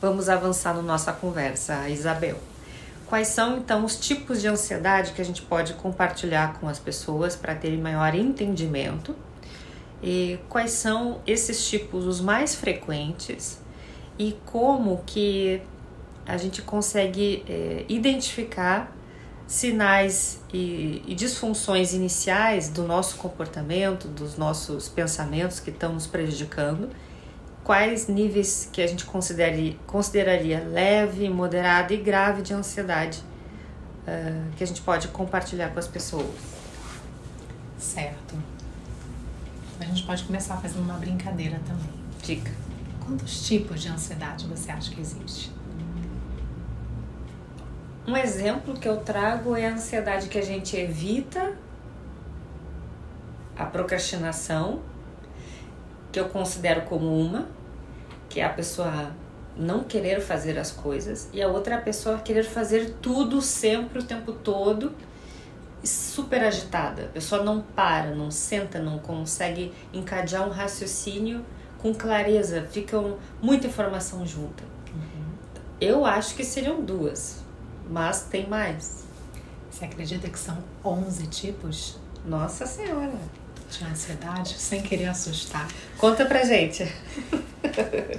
Vamos avançar na nossa conversa, Isabel. Quais são, então, os tipos de ansiedade que a gente pode compartilhar com as pessoas para terem maior entendimento? E quais são esses tipos os mais frequentes? E como que a gente consegue identificar sinais e disfunções iniciais do nosso comportamento, dos nossos pensamentos que estão nos prejudicando? Quais níveis que a gente consideraria leve, moderado e grave de ansiedade que a gente pode compartilhar com as pessoas? Certo. A gente pode começar fazendo uma brincadeira também. Dica. Quantos tipos de ansiedade você acha que existe? Um exemplo que eu trago é a ansiedade que a gente evita, a procrastinação, que eu considero como uma, que é a pessoa não querer fazer as coisas, e a outra é a pessoa querer fazer tudo sempre, o tempo todo, super agitada. A pessoa não para, não senta, não consegue encadear um raciocínio com clareza, fica muita informação junta. Eu acho que seriam duas, mas tem mais. Você acredita que são 11 tipos? Nossa Senhora! De ansiedade, sem querer assustar. Conta pra gente.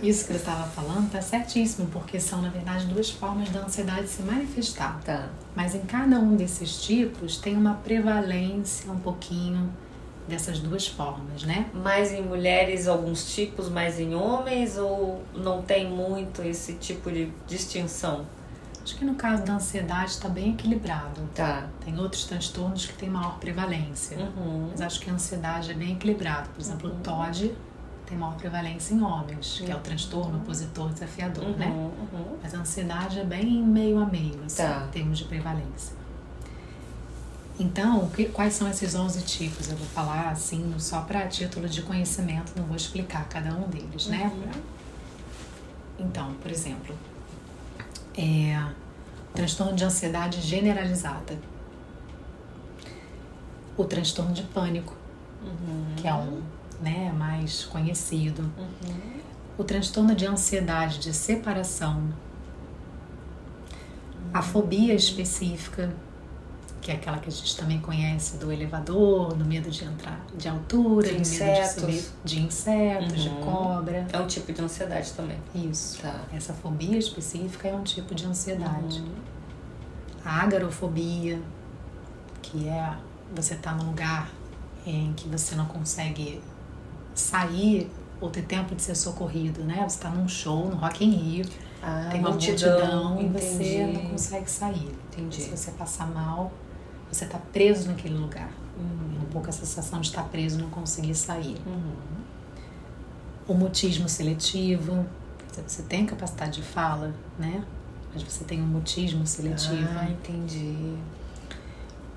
Isso que eu estava falando tá certíssimo, porque são, na verdade, duas formas da ansiedade se manifestar. Tá. Mas em cada um desses tipos tem uma prevalência um pouquinho dessas duas formas, né? Mais em mulheres alguns tipos, mais em homens, ou não tem muito esse tipo de distinção? Acho que no caso da ansiedade está bem equilibrado. Tá. Tem outros transtornos que têm maior prevalência. Mas acho que a ansiedade é bem equilibrada. Por exemplo, o TOD tem maior prevalência em homens, que é o transtorno opositor desafiador, né? Mas a ansiedade é bem meio a meio, assim, em termos de prevalência. Então, quais são esses 11 tipos? Eu vou falar assim, só para título de conhecimento, não vou explicar cada um deles, né? Então, por exemplo, transtorno de ansiedade generalizada, o transtorno de pânico, que é um, né, mais conhecido, o transtorno de ansiedade de separação, a fobia específica, que é aquela que a gente também conhece do elevador, do medo de entrar de altura, de do insetos. medo de subir, de insetos, de cobra. É um tipo de ansiedade também. Isso. Tá. Essa fobia específica é um tipo de ansiedade. A agarofobia, que é você estar num lugar em que você não consegue sair ou ter tempo de ser socorrido, né? Você está num show, no Rock in Rio, tem uma multidão e você não consegue sair. Entendi. Se você passar mal, você está preso naquele lugar. É um pouco a sensação de estar preso e não conseguir sair. O mutismo seletivo, você tem capacidade de fala, né? Mas você tem um mutismo seletivo. Entendi.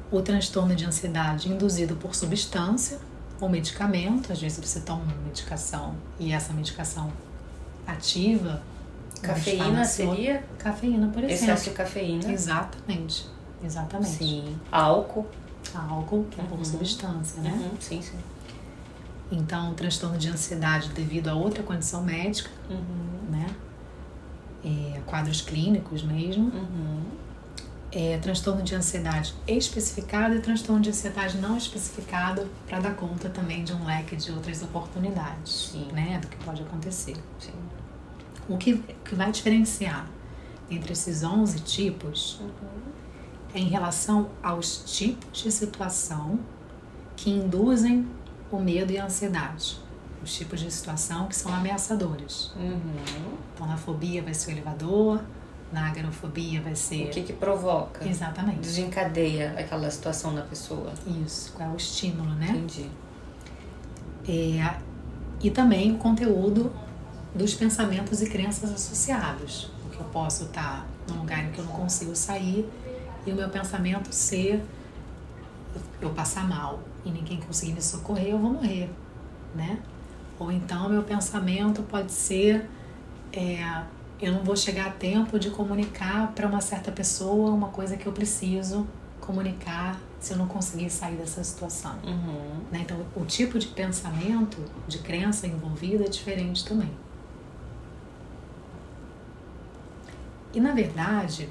O transtorno de ansiedade induzido por substância ou medicamento. Às vezes você toma uma medicação e essa medicação ativa. Cafeína seria? Cafeína, por exemplo. Excesso de cafeína. Exatamente. Sim. Álcool. Álcool, que é por substância, né? Sim. Então, transtorno de ansiedade devido a outra condição médica, né? Quadros clínicos mesmo. Transtorno de ansiedade especificado e transtorno de ansiedade não especificado, para dar conta também de um leque de outras oportunidades, né? Do que pode acontecer. Sim. O que vai diferenciar entre esses 11 tipos é em relação aos tipos de situação que induzem o medo e a ansiedade. Os tipos de situação que são ameaçadores. Então, na fobia vai ser o elevador, na agarofobia vai ser... O que provoca? Exatamente. Desencadeia aquela situação na pessoa. Isso, qual é o estímulo, né? Entendi. E também o conteúdo dos pensamentos e crenças associados. Porque eu posso estar num lugar em que eu não consigo sair e o meu pensamento ser eu passar mal e ninguém conseguir me socorrer, eu vou morrer, né? Ou então meu pensamento pode ser eu não vou chegar a tempo de comunicar para uma certa pessoa uma coisa que eu preciso comunicar se eu não conseguir sair dessa situação. Né? Então, o tipo de pensamento, de crença envolvida é diferente também. E, na verdade,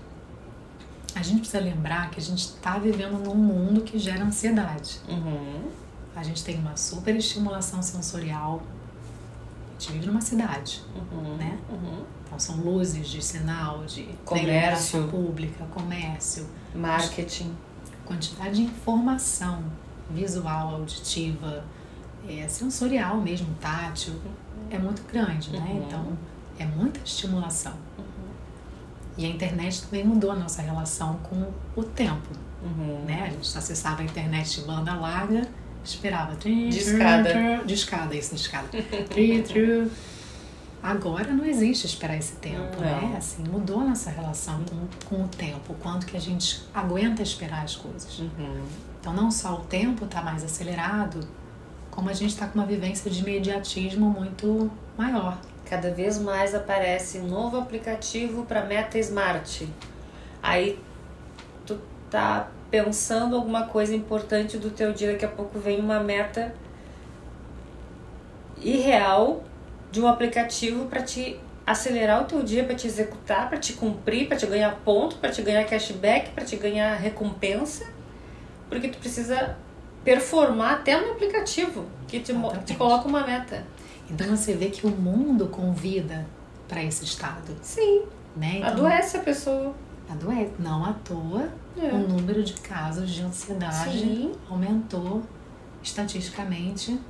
a gente precisa lembrar que a gente está vivendo num mundo que gera ansiedade. A gente tem uma super estimulação sensorial. A gente vive numa cidade, né? Então, são luzes de sinal, de comércio pública, comércio, marketing, quantidade de informação visual, auditiva, sensorial mesmo, tátil, é muito grande, né? Então, é muita estimulação. E a internet também mudou a nossa relação com o tempo, né? A gente acessava a internet de banda larga, esperava de escada. De escada. Agora não existe esperar esse tempo, né? Assim, mudou a nossa relação com o tempo, o quanto que a gente aguenta esperar as coisas. Então, não só o tempo está mais acelerado, como a gente está com uma vivência de imediatismo muito maior. Cada vez mais aparece novo aplicativo para Meta Smart. Aí tu tá pensando alguma coisa importante do teu dia, daqui a pouco vem uma meta irreal de um aplicativo para te acelerar o teu dia, para te executar, para te cumprir, para te ganhar ponto, para te ganhar cashback, para te ganhar recompensa, porque tu precisa performar até no aplicativo que te coloca uma meta. Então você vê que o mundo convida para esse estado. Sim. Né? Então, adoece a pessoa. Adoece. Não à toa, o número de casos de ansiedade aumentou estatisticamente,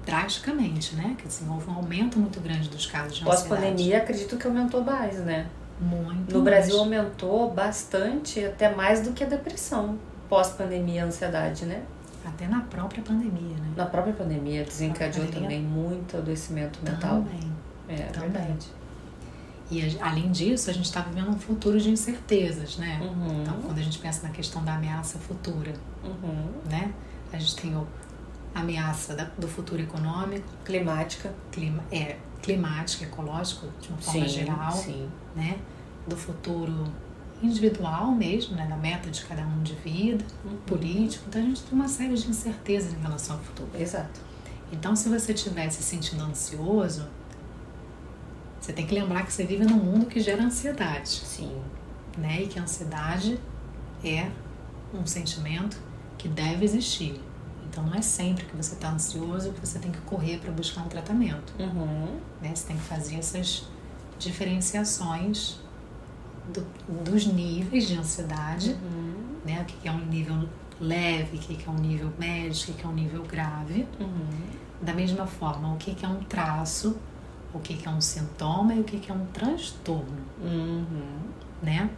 drasticamente, né? Quer dizer, houve um aumento muito grande dos casos de ansiedade. Pós-pandemia, acredito que aumentou mais, né? Muito. No Brasil aumentou bastante, até mais do que a depressão. Pós-pandemia, a ansiedade, né? Até na própria pandemia, né? Na própria pandemia desencadeou também muito adoecimento mental. Também. Verdade. E além disso, a gente está vivendo um futuro de incertezas, né? Então, quando a gente pensa na questão da ameaça futura, né? A gente tem a ameaça do futuro econômico, climática, climática, ecológico, de uma forma geral, né? Do futuro individual mesmo, né? Da meta de cada um de vida, político. Então, a gente tem uma série de incertezas em relação ao futuro. Exato. Então, se você estiver se sentindo ansioso, você tem que lembrar que você vive num mundo que gera ansiedade. Sim. Né? E que a ansiedade é um sentimento que deve existir. Então, não é sempre que você está ansioso que você tem que correr para buscar um tratamento. Né? Você tem que fazer essas diferenciações dos níveis de ansiedade, né? O que é um nível leve, o que é um nível médio, o que é um nível grave. Da mesma forma, o que é um traço, o que é um sintoma e o que é um transtorno. Né?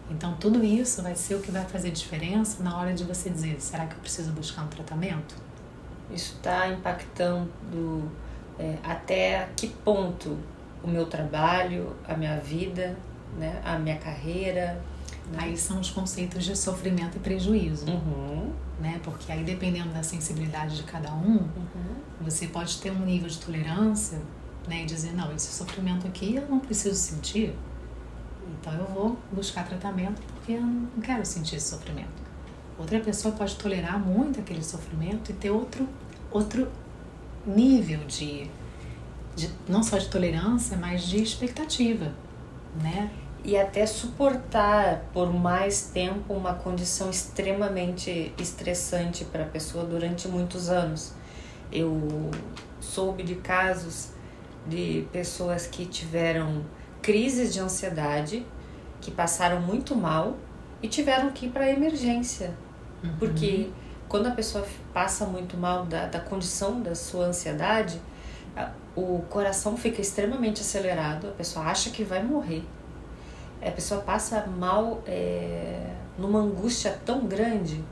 Então, tudo isso vai ser o que vai fazer diferença na hora de você dizer, será que eu preciso buscar um tratamento? Isso está impactando até que ponto o meu trabalho, a minha vida, né, a minha carreira. Né? Aí são os conceitos de sofrimento e prejuízo. Né? Porque aí, dependendo da sensibilidade de cada um, você pode ter um nível de tolerância, né, e dizer, não, esse sofrimento aqui eu não preciso sentir, então eu vou buscar tratamento porque eu não quero sentir esse sofrimento. Outra pessoa pode tolerar muito aquele sofrimento e ter outro nível de não só de tolerância, mas de expectativa, né? E até suportar por mais tempo uma condição extremamente estressante para a pessoa durante muitos anos. Eu soube de casos de pessoas que tiveram crises de ansiedade, que passaram muito mal e tiveram que ir para a emergência. Porque quando a pessoa passa muito mal da condição da sua ansiedade, o coração fica extremamente acelerado, a pessoa acha que vai morrer. A pessoa passa mal numa angústia tão grande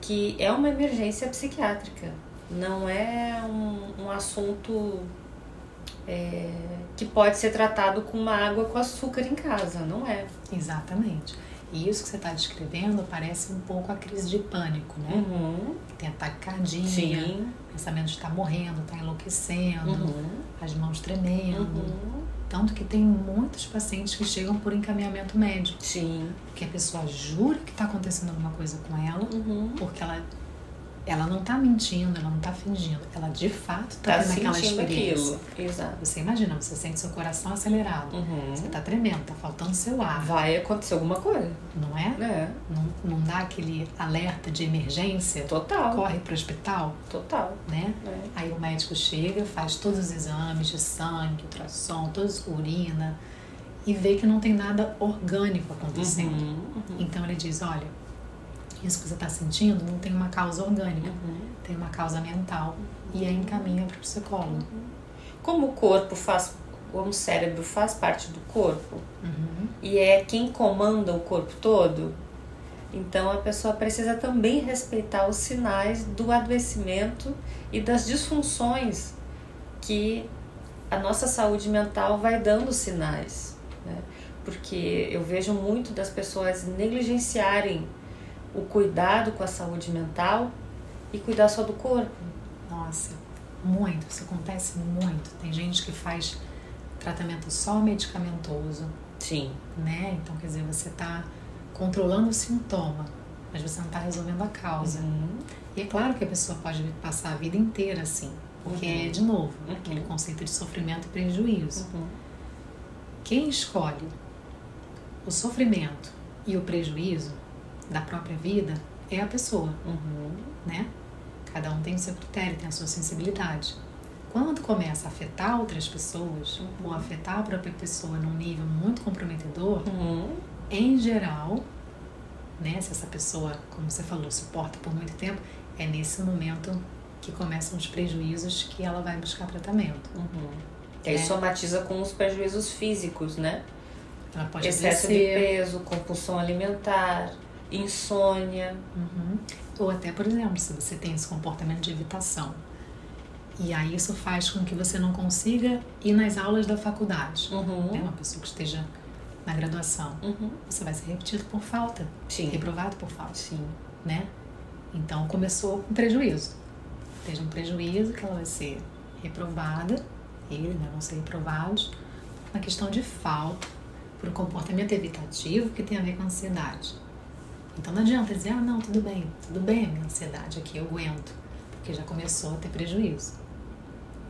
que é uma emergência psiquiátrica. Não é um assunto que pode ser tratado com uma água com açúcar em casa, não é? Exatamente. E isso que você está descrevendo parece um pouco a crise de pânico, né? Tem ataque cardíaco, pensamento de estar morrendo, estar enlouquecendo, as mãos tremendo. Tanto que tem muitos pacientes que chegam por encaminhamento médico. Sim. Porque a pessoa jura que está acontecendo alguma coisa com ela, porque ela ela não tá mentindo, ela não tá fingindo, ela de fato tá tendo aquela experiência. Aquilo. Exato. Você imagina, você sente seu coração acelerado, você tá tremendo, tá faltando seu ar. Vai acontecer alguma coisa. Não é? É. Não dá aquele alerta de emergência? Total. Corre pro hospital? Total. Né? É. Aí o médico chega, faz todos os exames de sangue, ultrassom, urina, e vê que não tem nada orgânico acontecendo. Então ele diz, olha, isso que você está sentindo não tem uma causa orgânica, tem uma causa mental, e aí encaminha para o psicólogo. Como o cérebro faz parte do corpo, e é quem comanda o corpo todo, então a pessoa precisa também respeitar os sinais do adoecimento e das disfunções que a nossa saúde mental vai dando sinais, né? Porque eu vejo muito das pessoas negligenciarem o cuidado com a saúde mental e cuidar só do corpo. Nossa, muito, isso acontece muito. Tem gente que faz tratamento só medicamentoso. Sim. Né? Então, quer dizer, você está controlando o sintoma, mas você não está resolvendo a causa. E é claro que a pessoa pode passar a vida inteira assim, porque é, de novo, aquele conceito de sofrimento e prejuízo. Quem escolhe o sofrimento e o prejuízo da própria vida é a pessoa, né? Cada um tem o seu critério, tem a sua sensibilidade. Quando começa a afetar outras pessoas, ou afetar a própria pessoa num nível muito comprometedor, em geral, né, se essa pessoa, como você falou, suporta por muito tempo, é nesse momento que começam os prejuízos que ela vai buscar tratamento. E aí somatiza com os prejuízos físicos, né? Ela pode excesso de peso, compulsão alimentar, insônia. Ou até, por exemplo, se você tem esse comportamento de evitação, e aí isso faz com que você não consiga ir nas aulas da faculdade, né? Uma pessoa que esteja na graduação, você vai ser repetido por falta, reprovado por falta, né? Então começou com prejuízo, teve um prejuízo que ela vai ser reprovada, eles, né, vão ser reprovados na questão de falta por um comportamento evitativo que tem a ver com ansiedade. Então não adianta dizer, não, tudo bem a minha ansiedade aqui, eu aguento, porque já começou a ter prejuízo.